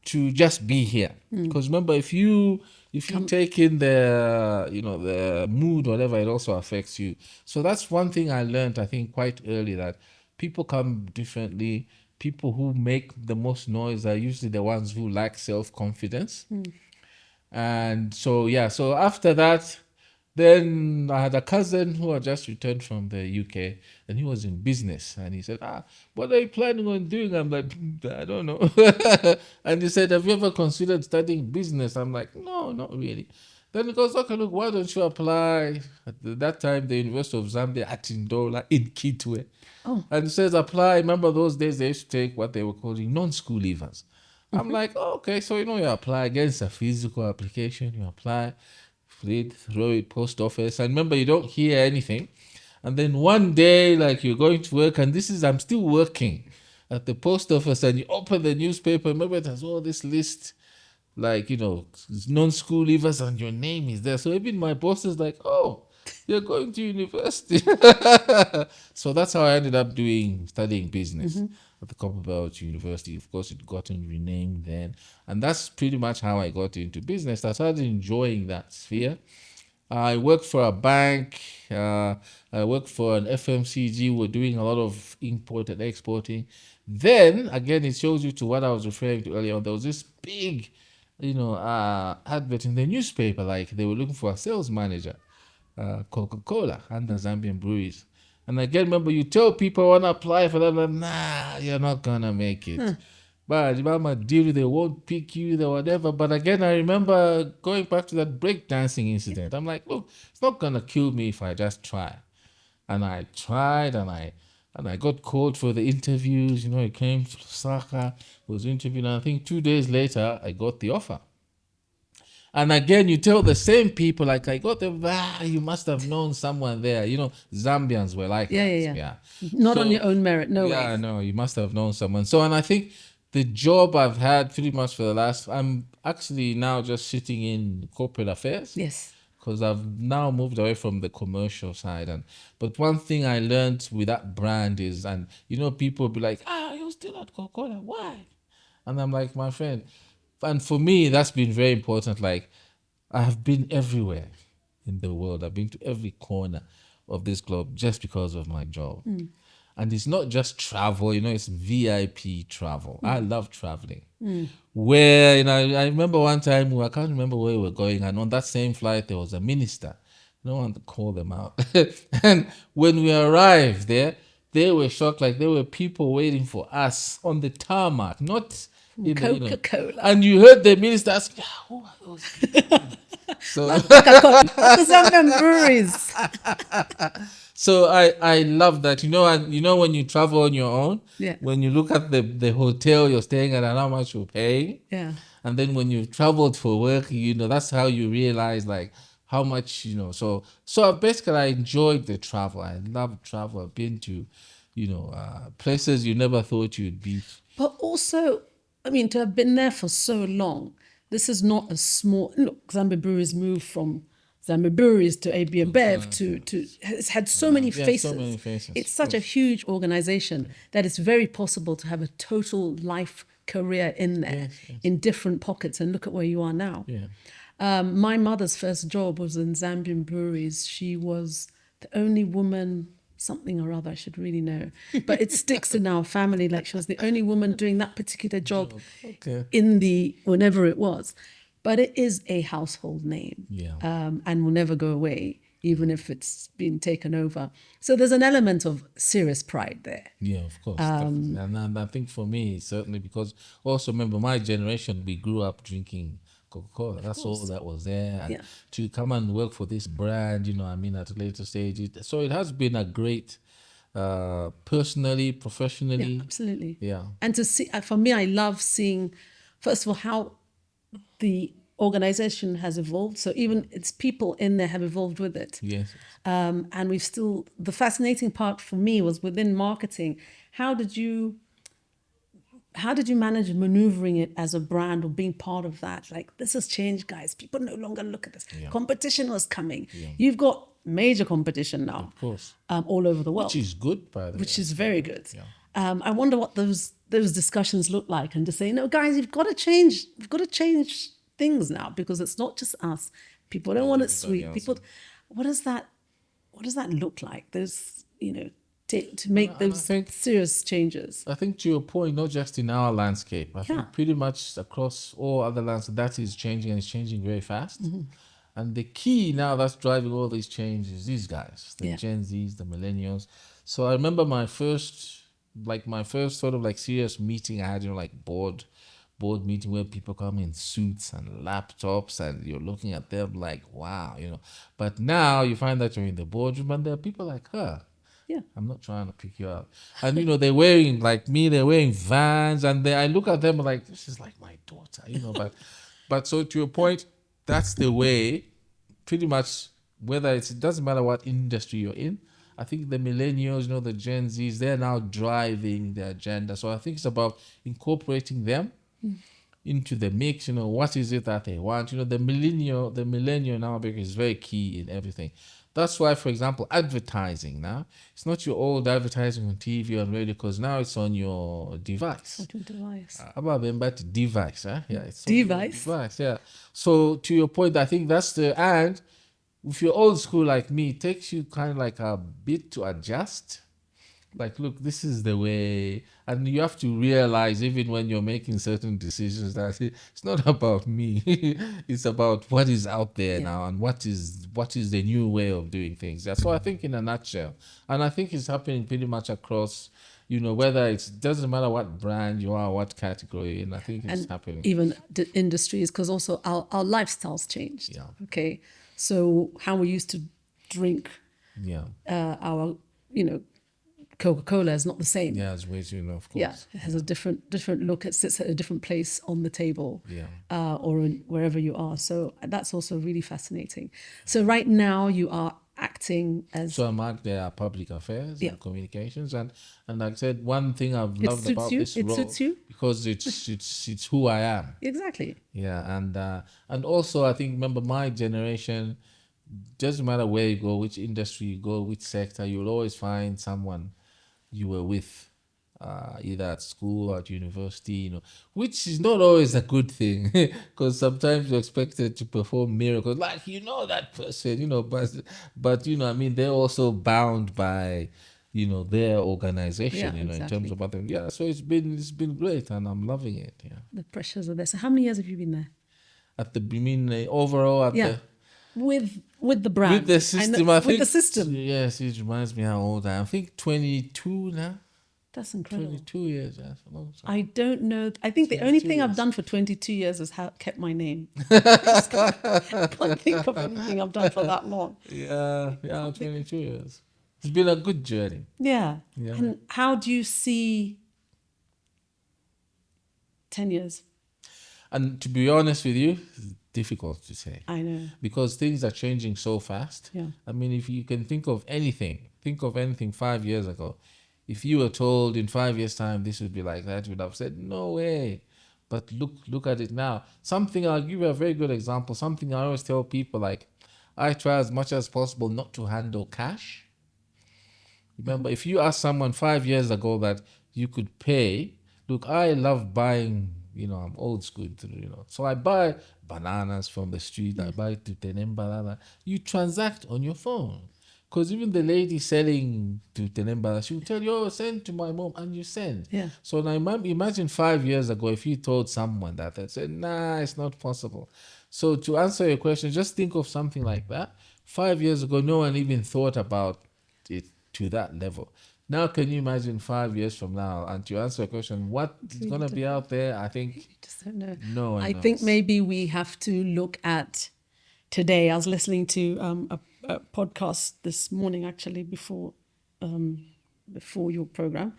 to just be here. Because remember, if you take in the mood, whatever, it also affects you. So that's one thing I learned, I think, quite early, that people come differently. People who make the most noise are usually the ones who lack self-confidence. And so after that, then I had a cousin who had just returned from the UK, and he was in business. And he said, what are you planning on doing? I'm like, I don't know. And he said, have you ever considered studying business? I'm like, no, not really. Then he goes, okay, look, why don't you apply? At that time, the University of Zambia at Ndola in Kitwe. Oh. And he says, apply. Remember those days they used to take what they were calling non-school leavers. I'm like, okay, so you apply against a physical application, you apply, throw it, post office. And remember, you don't hear anything. And then one day, you're going to work, and I'm still working at the post office, and you open the newspaper, remember it has all this list, non-school leavers, and your name is there. So even my boss is like, oh, you're going to university. So that's how I ended up studying business. at the Copperbelt University. Of course, it gotten renamed then. And that's pretty much how I got into business. I started enjoying that sphere. I worked for a bank. I worked for an FMCG. We're doing a lot of import and exporting. Then, again, it shows you to what I was referring to earlier on. There was this big, advert in the newspaper, like they were looking for a sales manager, Coca-Cola and the Zambian breweries. And again, remember, you tell people want to apply for them, like, nah, you're not going to make it. But mama deal, they won't pick you, or whatever. But again, I remember going back to that breakdancing incident. I'm like, look, it's not going to kill me if I just try. And I tried, and I got called for the interviews. It came to Osaka, was interviewed, and I think 2 days later, I got the offer. And again, you tell the same people, like, I got them, you must have known someone there. Zambians were like that. Yeah. Not on your own merit, no way. Yeah, no, you must have known someone. So, and I think the job I've had pretty much for the last, I'm actually now just sitting in corporate affairs. Yes. Because I've now moved away from the commercial side. But one thing I learned with that brand is, and people be like, you're still at Coca-Cola, why? And I'm like, my friend, and for me, that's been very important. Like, I have been everywhere in the world. I've been to every corner of this globe just because of my job. And it's not just travel, it's VIP travel. I love traveling. Where, I remember one time, I can't remember where we were going, and on that same flight, there was a minister. I don't want to call them out. And when we arrived there, they were shocked, like there were people waiting for us on the tarmac, not in Coca-Cola. And you heard the minister ask, who are those people? So Coca-Cola. The Zambian breweries. So I love that, and when you travel on your own, when you look at the hotel you're staying at and how much you're paying, and then when you traveled for work, that's how you realize like how much, so basically I enjoyed the travel. I love travel. I've been to, places you never thought you'd be. But also, to have been there for so long, this is not a small, look, Zambia Breweries moved from Zambia Breweries to AB Bev to it's had so many faces. So many faces. It's such a huge organization that it's very possible to have a total life career in there, in different pockets, and look at where you are now. My mother's first job was in Zambian Breweries. She was the only woman, something or other, I should really know, but it sticks in our family, like she was the only woman doing that particular job in whenever it was. But it is a household name, and will never go away, even if it's been taken over. So there's an element of serious pride there. Yeah, of course. And I think for me, certainly, because also remember my generation, we grew up drinking Coca-Cola. That's all that was there. And to come and work for this brand, at a later stage. So it has been a great, personally, professionally. Yeah, absolutely. Yeah. And to see, for me, I love seeing, first of all, how the organization has evolved. So even its people in there have evolved with it. Yes. And we've still, the fascinating part for me was within marketing. How did you manage maneuvering it as a brand or being part of that? Like, this has changed, guys. People no longer look at this. Competition was coming. You've got major competition now. Of course. All over the world. Which is good, by the way. Which is very good. I wonder what those discussions look like, and to say, no, guys, you've got to change. We've got to change things now, because it's not just us. People don't want it sweet. People, what does that look like? Those, to make those serious changes. I think to your point, not just in our landscape, I think pretty much across all other landscapes, that is changing, and it's changing very fast. And the key now that's driving all these changes is these guys, the Gen Zs, the millennials. So I remember my first sort of like serious meeting I had, board meeting where people come in suits and laptops and you're looking at them like, wow, But now you find that you're in the boardroom and there are people like her. Yeah. I'm not trying to pick you out. And, they're wearing, like me, they're wearing Vans, and I look at them like, this is like my daughter, But so to your point, that's the way, pretty much, it doesn't matter what industry you're in. I think the millennials, the Gen Zs, they're now driving the agenda. So I think it's about incorporating them into the mix. What is it that they want? The millennial now is very key in everything. That's why, for example, advertising now, it's not your old advertising on TV or radio, because now it's on your device. What your device? About device, huh? Yeah, it's on your Device. device, yeah. So to your point, I think that's and if you're old school like me, it takes you kind of like a bit to adjust. Like, look, this is the way, and you have to realize, even when you're making certain decisions, that it's not about me. It's about what is out there now, and what is the new way of doing things. Yeah. So I think, in a nutshell, and I think it's happening pretty much across, whether doesn't matter what brand you are, what category, and I think it's happening. Even the industries, because also our lifestyles changed. Yeah. Okay, so how we used to drink Yeah. our, Coca-Cola is not the same. Yeah, it's way too, of course. Yeah, it has a different look. It sits at a different place on the table, Yeah. or wherever you are. So that's also really fascinating. So right now you are acting as. So I'm out there at public affairs Yeah. and communications, and like I said, one thing I've loved suits about you? this It role, suits you? because it's who I am. Exactly. Yeah, and also I think, remember, my generation, doesn't matter where you go, which industry you go, which sector, you'll always find someone you were with, either at school or at university, which is not always a good thing, because sometimes you're expected to perform miracles, like that person, but I mean, they're also bound by their organization, Yeah, in exactly. terms of other. Yeah, so it's been great, and I'm loving it. Yeah. The pressures are there. So how many years have you been there? Overall at Yeah. the With the brand. with the system, I think. With the system. Yes, it reminds me how old I am. I think 22 now. That's incredible. 22 years, that's a long time. I don't know. I think the only thing I've years. done for 22 years is kept my name. I can't think of anything I've done for that long. Yeah, 22 years. It's been a good journey. Yeah. Yeah. And how do you see 10 years? And to be honest with you, it's difficult to say. I know. Because things are changing so fast. Yeah. I mean, if you can think of anything 5 years ago, if you were told in 5 years' time this would be like that, you would have said, no way. But look at it now. I'll give you a very good example. Something I always tell people, like, I try as much as possible not to handle cash. Remember, if you ask someone 5 years ago that you could pay, look, I love buying, I'm old school, so I buy bananas from the street, I buy tutenembalala. You transact on your phone. Because even the lady selling tutenembalala, she will tell you, oh, send to my mom, and you send. Yeah. So now imagine 5 years ago, if you told someone that, they'd say, nah, it's not possible. So to answer your question, just think of something like that. 5 years ago, no one even thought about it to that level. Now, can you imagine 5 years from now? And to answer your question, what is going to be out there? I think, You just don't know. no one I knows. think maybe we have to look at today. I was listening to a podcast this morning, actually, before your program.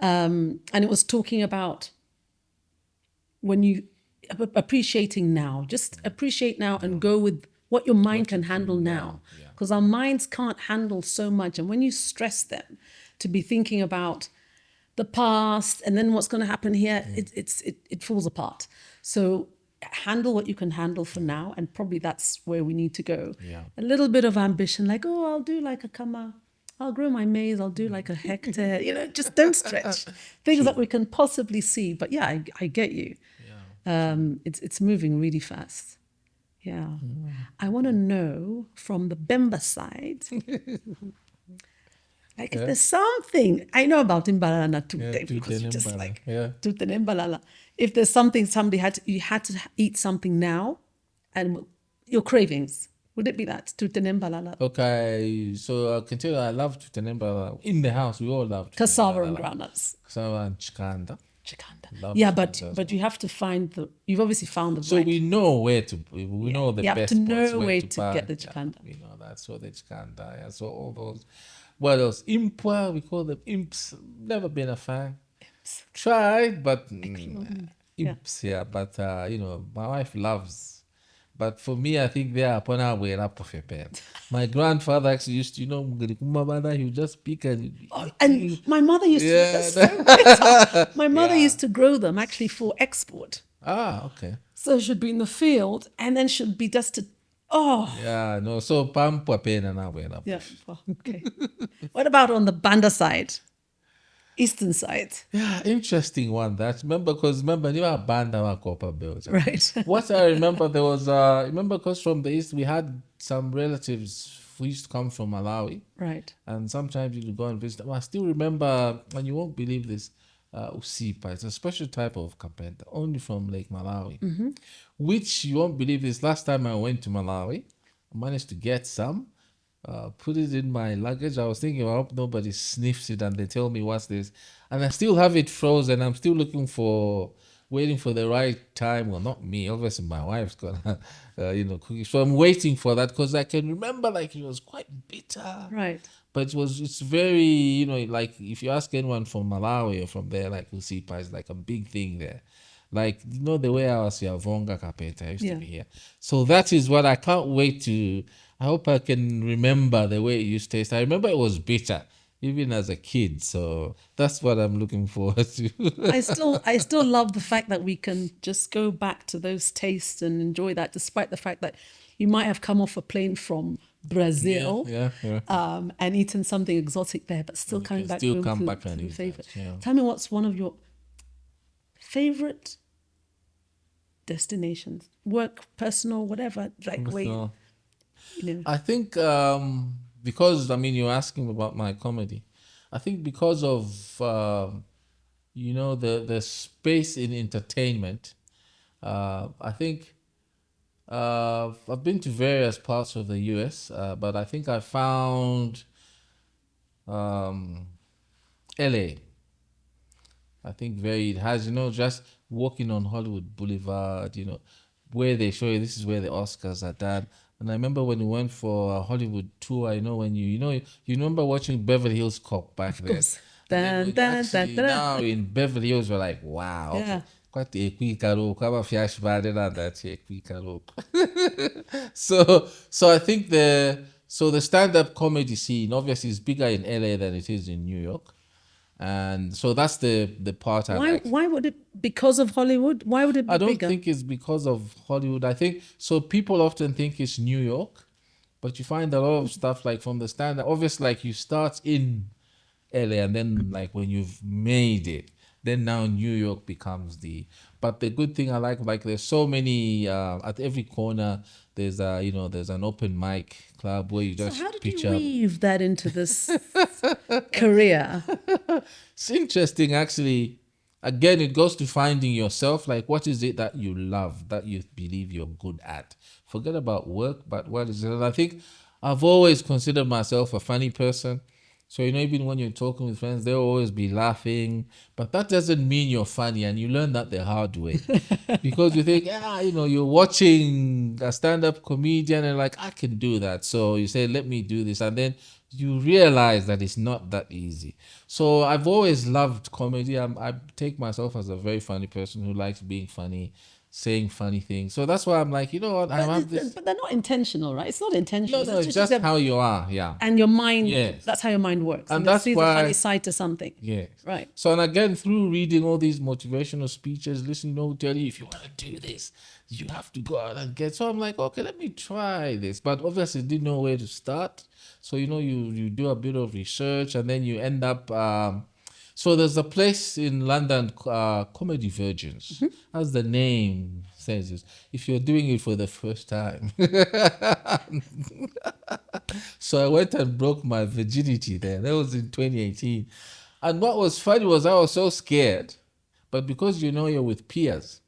And it was talking about when you appreciating now, just appreciate now and go with what your mind can handle now. Because our minds can't handle so much. And when you stress them to be thinking about the past and then what's going to happen here, it falls apart. So handle what you can handle for now, and probably that's where we need to go. Yeah. A little bit of ambition, like, oh, I'll do like a kama, I'll grow my maize, I'll do like a hectare, just don't stretch. Things that we can possibly see. But yeah, I get you. Yeah. It's moving really fast. Yeah. I want to know from the Bemba side, like, if there's something, I know about Imbalala too, because you just like, Tutenembalala. If there's something you had to eat something now, and your cravings, would it be that Tutenembalala? Okay, so I can tell you, I love tutenembalala. In the house, we all love Cassava and groundnuts. Cassava and chikanda. Love Yeah, chikanda. but you have to find you've obviously found the So right. we know where to, we know the You have best to know spots where to to buy. get the chikanda. Yeah, we know that's where the chikanda. Yeah, so all those. What else? Impwa, we call them imps. Never been a fan. Tried, but imps, yeah. But my wife loves. But for me, I think they are upon our way up of a pen. My grandfather actually used to, he would just pick and And my mother used to. Yeah. That's so bitter. My mother used to grow them actually for export. okay. So she'd be in the field, and then she'd be just Oh, Yeah, no. So pampa pena na wena. yeah. Well, okay. What about on the Banda side? Eastern side, Yeah, interesting one. That remember you are Banda wa Copperbelt. right? What I remember there was remember because from the east we had some relatives who used to come from Malawi, Right. and sometimes you go and visit them. I still remember, and you won't believe this, usipa. It's a special type of carpenter, only from Lake Malawi, which you won't believe this. Last time I went to Malawi, I managed to get some. Put it in my luggage. I was thinking, I hope nobody sniffs it and they tell me what's this. And I still have it frozen. I'm still waiting for the right time. Well, not me. Obviously, my wife's gonna, cook it. So I'm waiting for that because I can remember like it was quite bitter. Right. But it's very, like if you ask anyone from Malawi or from there, like Usipa is like a big thing there. Like, the way I was here, Vonga Carpenter, I used to be here. So that is what I can't wait to, I hope I can remember the way it used to taste. I remember it was bitter, even as a kid. So that's what I'm looking forward to. I still love the fact that we can just go back to those tastes and enjoy that, despite the fact that you might have come off a plane from Brazil, and eaten something exotic there, but still coming back still home come to back and the eat favorite. that, yeah. Tell me what's one of your favorite destinations, work, personal, whatever, like wait, So, you know. I think because, you're asking about my comedy. I think because of, the space in entertainment, I think I've been to various parts of the US, but I think I found LA. I think it has, just walking on Hollywood Boulevard, where they show you this is where the Oscars are done. And I remember when we went for a Hollywood tour, when you remember watching Beverly Hills Cop back then. course. And then Dun, when dun, dun, dun. now in Beverly Hills, we're like, wow. Yeah. Okay. Quite a quick kama flash bad and that so I think the stand-up comedy scene obviously is bigger in LA than it is in New York. And so that's the part I like. Why would it, because of Hollywood? Why would it be I don't bigger? think it's because of Hollywood. I think so. People often think it's New York, but you find a lot of stuff like from the stand-up. Obviously, like you start in LA, and then like when you've made it, then now New York becomes the. But the good thing I like there's so many at every corner. There's there's an open mic club where you just How did pitch you up. weave that into this career? It's interesting, actually. Again, it goes to finding yourself. Like, what is it that you love, that you believe you're good at? Forget about work, but what is it? And I think I've always considered myself a funny person. So, even when you're talking with friends, they'll always be laughing. But that doesn't mean you're funny, and you learn that the hard way. Because you think, you're watching a stand-up comedian and like, I can do that. So you say, let me do this. And then you realize that it's not that easy. So I've always loved comedy. I take myself as a very funny person who likes being funny, saying funny things. So that's why I'm like, I have this. But they're not intentional, right? It's not intentional. No, it's just how you are. Yeah. And your mind, Yes. that's how your mind works. And it that's sees why- a funny side to something. Yes. Right. So, and again, through reading all these motivational speeches, listening, who tell you if you want to do this, you have to go out and get. So I'm like, okay, let me try this. But obviously, didn't know where to start. So you do a bit of research, and then you end up. So there's a place in London, Comedy Virgins, as the name says. Is if you're doing it for the first time. So I went and broke my virginity there. That was in 2018. And what was funny was I was so scared. But because you're with peers,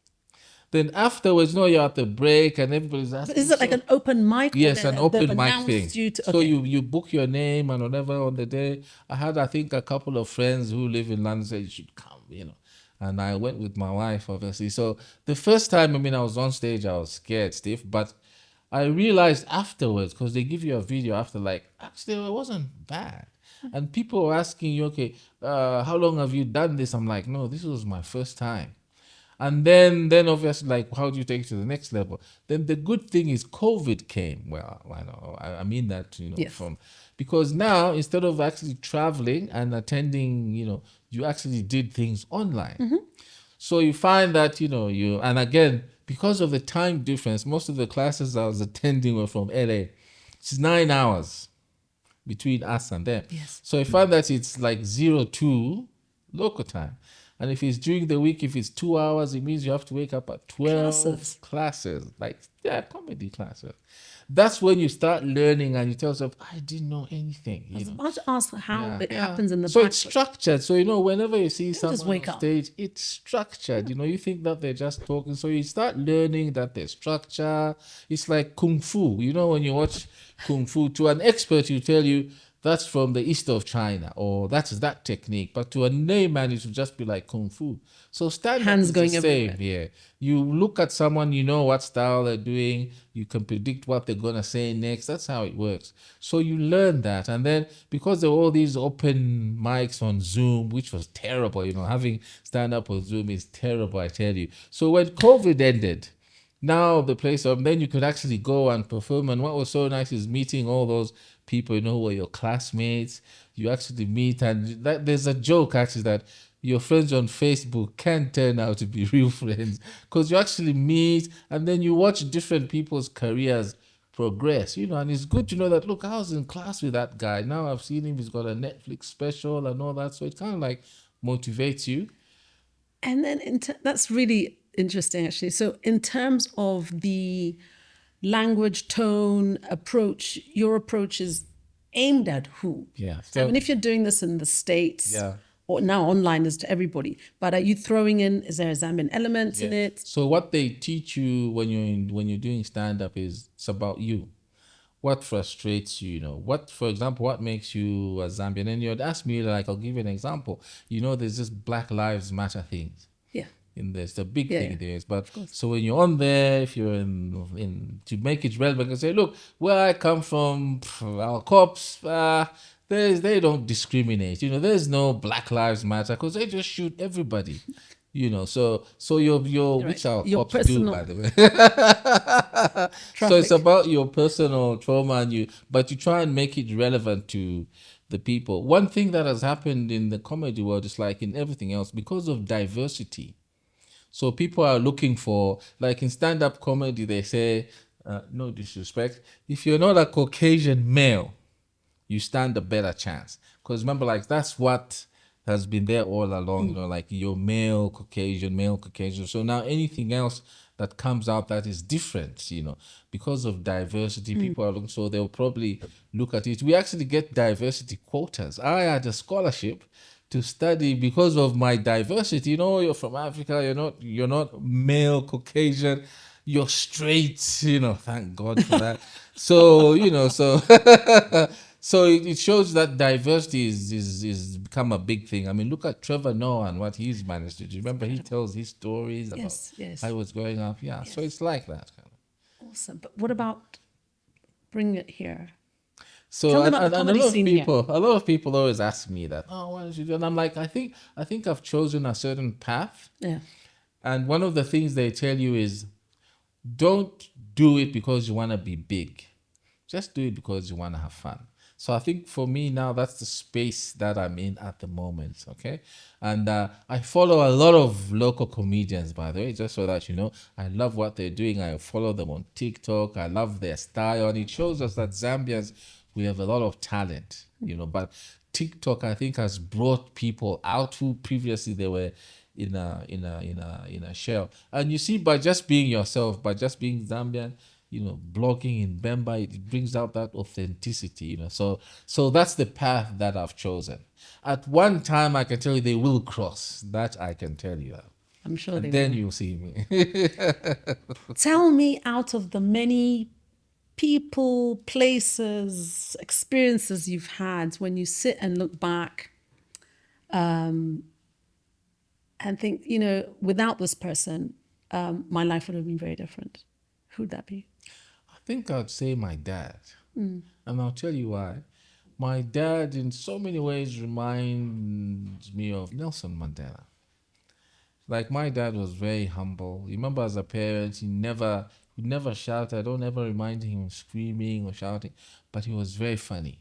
then afterwards, you're at the break and everybody's asking. Is it like an open mic? Yes, or an they've open mic announced thing. You to, So okay. you book your name and whatever on the day. I had, I think, a couple of friends who live in London said you should come, And I went with my wife, obviously. So the first time, I was on stage, I was scared, stiff. But I realized afterwards, because they give you a video after, like, actually, it wasn't bad. And people were asking you, okay, how long have you done this? I'm like, no, this was my first time. And then obviously, like, how do you take it to the next level? Then the good thing is COVID came. Well, I mean that, Yes. because now instead of actually traveling and attending, you actually did things online. So you find that, and again, because of the time difference, most of the classes I was attending were from LA. It's 9 hours between us and them. Yes. So I find that it's like 02 local time. And if it's during the week, if it's 2 hours, it means you have to wake up at 12 classes. Like, yeah, comedy classes. That's when you start learning and you tell yourself, I didn't know anything. I was about to ask how it happens in the So back. it's structured. So, whenever you see someone just wake on up. stage, it's structured. You think that they're just talking. So you start learning that there's structure. It's like Kung Fu. When you watch Kung Fu, to an expert, you tell you, that's from the east of China, or that's that technique. But to a layman, it would just be like Kung Fu. So stand-up Hands is going the same. everywhere. Yeah. You look at someone, you know what style they're doing. You can predict what they're going to say next. That's how it works. So you learn that. And then because there were all these open mics on Zoom, which was terrible, having stand-up on Zoom is terrible, I tell you. So when COVID ended, now the place, then you could actually go and perform. And what was so nice is meeting all those people, who were your classmates. You actually meet, and there's a joke actually that your friends on Facebook can turn out to be real friends, because you actually meet and then you watch different people's careers progress, and it's good to know that, look, I was in class with that guy. Now I've seen him, he's got a Netflix special and all that. So it kind of like motivates you. And then that's really interesting, actually. So in terms of the language, tone, approach, your approach is aimed at who? Yeah. I mean, if you're doing this in the States, Yeah. or now online is to everybody, but are you throwing in, is there a Zambian element in it? So what they teach you when you're doing stand-up is it's about you. What frustrates you, for example, what makes you a Zambian? And you'd ask me, like, I'll give you an example. There's this Black Lives Matter things. Yeah. In this, the big Yeah, thing yeah. there is. But so when you're on there, if you're in to make it relevant, you say, look, where I come from, our cops, they don't discriminate. There's no Black Lives Matter because they just shoot everybody. So your which our Your cops do, personal by the way. So it's about your personal trauma, but you try and make it relevant to the people. One thing that has happened in the comedy world is like in everything else, because of diversity. So people are looking for, like in stand-up comedy, they say, no disrespect, if you're not a Caucasian male, you stand a better chance. Because remember, like, that's what has been there all along, like you're male Caucasian. So now anything else that comes out that is different, because of diversity, people are looking, so they'll probably look at it. We actually get diversity quotas. I had a scholarship to study because of my diversity. You're from Africa, you're not male Caucasian, you're straight, thank God for that. So, so it shows that diversity is become a big thing. I mean, look at Trevor Noah and what he's managed to do. Remember, he tells his stories about how he was growing up. Yeah, so it's like that. Awesome. But what about bring it here? So Tell me and about the a comedy lot of scene here. a lot of people always ask me that. Oh, why did you do? And I'm like, I think I've chosen a certain path. Yeah. And one of the things they tell you is, don't do it because you want to be big. Just do it because you want to have fun. So I think for me now, that's the space that I'm in at the moment, okay? And I follow a lot of local comedians, by the way, just so that you know. I love what they're doing. I follow them on TikTok. I love their style. And it shows us that Zambians, we have a lot of talent, but TikTok, I think, has brought people out who previously they were in a shell. And you see, by just being yourself, by just being Zambian, blogging in Bemba, it brings out that authenticity, So that's the path that I've chosen. At one time, I can tell you they will cross. That I can tell you. I'm sure they Then will. you'll see me. Tell me, out of the many people, places, experiences you've had, when you sit and look back and think, without this person, my life would have been very different. Who'd that be? I think I'd say my dad. And I'll tell you why. My dad, in so many ways, reminds me of Nelson Mandela. Like, my dad was very humble. You remember, as a parent, he never shouted. I don't ever remind him of screaming or shouting, but he was very funny.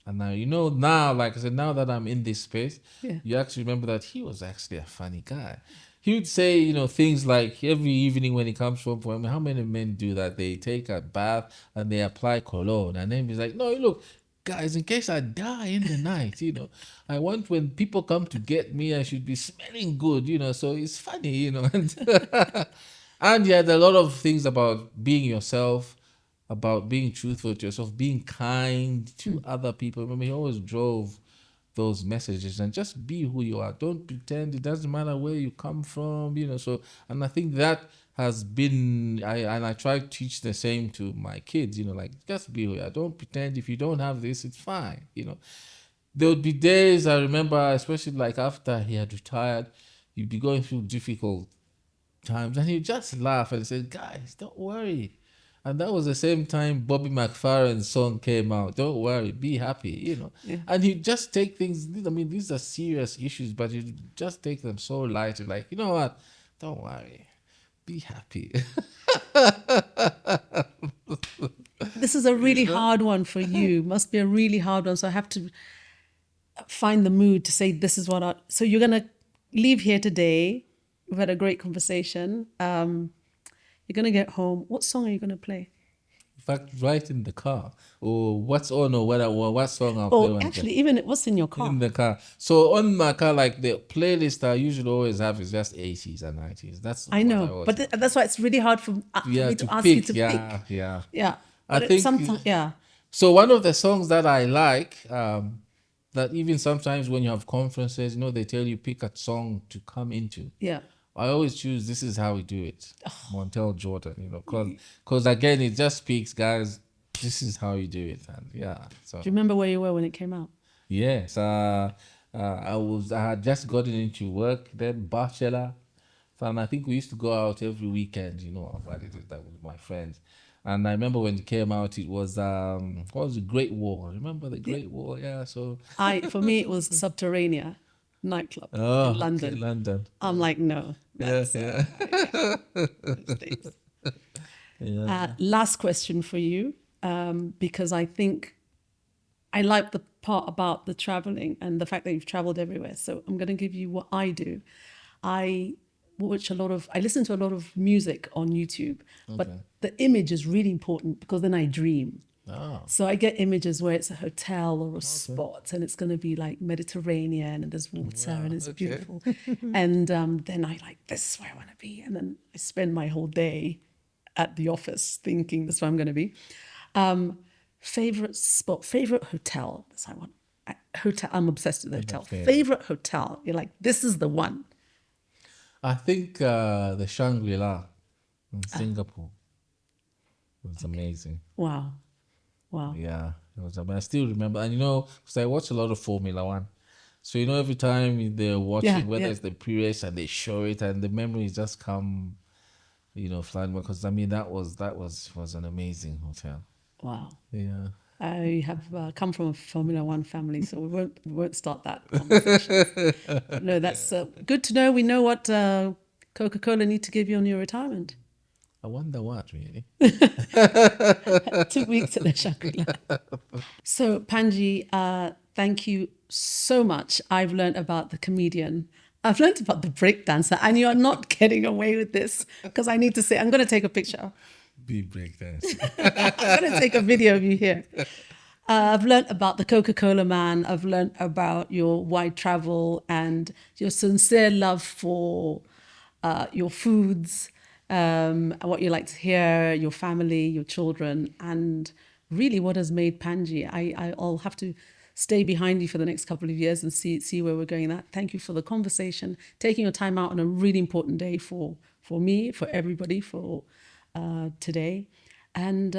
And now, now, like I said, now that I'm in this space, Yeah. you actually remember that he was actually a funny guy. he would say, you know, things like every evening when he comes home from, how many men do that? They take a bath and they apply cologne, and then he's like, no, look, guys, in case I die in the night, you know, I want when people come to get me, I should be smelling good, you know. So it's funny, you know. And he had a lot of things about being yourself, about being truthful to yourself, being kind to other people. Remember, he always drove those messages and just be who you are. Don't pretend. It doesn't matter where you come from, you know. So, and I think that has been, I try to teach the same to my kids, you know, like just be who you are. Don't pretend. If you don't have this, it's fine, you know. There would be days I remember, especially like after he had retired, he'd be going through difficult times and he'd just laugh and say, guys, don't worry. And that was the same time Bobby McFerrin's song came out. Don't worry, be happy, you know. Yeah. And he'd just take things, I mean, these are serious issues, but he'd just take them so lightly, like, you know what? Don't worry, be happy. This is a really hard one for you. Must be a really hard one. So I have to find the mood to say this is what I. So you're gonna leave here today. We've had a great conversation. You're gonna get home. What song are you gonna play? In fact, right in the car, or what's on, or what song I'll play. Oh, actually, even what's in your car? In the car. So on my car, like the playlist I usually always have is just 80s and 90s. That's I what know, always but have. that's why it's really hard for me to ask you to pick. Yeah. Yeah, I but think sometimes, yeah. So one of the songs that I like, that even sometimes when you have conferences, you know, they tell you pick a song to come into. Yeah. I always choose This Is How We Do It, Montel Jordan, you know, because again, it just speaks, guys, this is how you do it. And yeah, so. Do you remember where you were when it came out? Yes, I had just gotten into work then, bachelor, and I think we used to go out every weekend. You know, I did that with my friends, and I remember when it came out, it was what was the Great Wall? Remember the Great Wall? Yeah, so For me it was Subterranea nightclub oh, in London. okay, London. I'm like, no, that's Yeah. mistakes. Yeah. Last question for you, because I think I like the part about the traveling and the fact that you've traveled everywhere. So I'm going to give you what I do. I listen to a lot of music on YouTube, but the image is really important because then I dream. Oh. So I get images where it's a hotel or a spot and it's going to be like Mediterranean and there's water and it's beautiful. And then I like, this is where I want to be. And then I spend my whole day at the office thinking this is where I'm going to be. Favorite spot, favorite hotel. That's what I want. Hotel. I'm obsessed with the hotel. Favorite hotel. You're like, this is the one. I think the Shangri-La in Singapore was amazing. Wow. Yeah, it was amazing. I still remember, and you know, because I watch a lot of Formula One, so you know, every time they're watching, whether it's the pre-race and they show it, and the memories just come, you know, flying. Because I mean, that was an amazing hotel. Wow. Yeah. I have come from a Formula One family, so we won't start that conversation. No, that's good to know. We know what Coca-Cola need to give you on your retirement. I wonder what, really. 2 weeks at the Shangri-La. So, Panji, thank you so much. I've learned about the comedian. I've learned about the breakdancer, and you are not getting away with this because I need to say, I'm going to take a picture. Be breakdancing. I'm going to take a video of you here. I've learned about the Coca-Cola man. I've learned about your wide travel and your sincere love for your foods, what you like to hear, your family, your children, and really what has made Panji. I'll have to stay behind you for the next couple of years and see where we're going. Thank you for the conversation, taking your time out on a really important day for me, for everybody, for today. And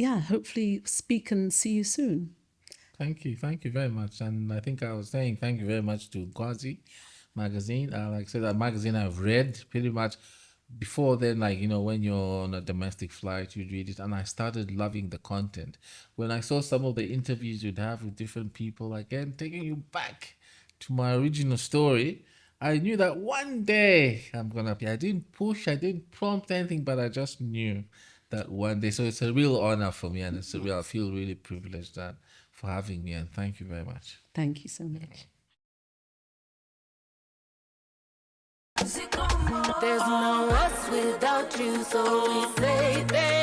hopefully speak and see you soon. Thank you very much. And I think I was saying thank you very much to Nkwazi magazine. Like I said, that magazine I've read pretty much before then, like, you know, when you're on a domestic flight, you'd read it, and I started loving the content. When I saw some of the interviews you'd have with different people, again, taking you back to my original story, I knew that one day I'm gonna be. I didn't push, I didn't prompt anything, but I just knew that one day. So it's a real honor for me, and I feel really privileged for having me, and thank you very much. Thank you so much. There's no us without you, so we say thank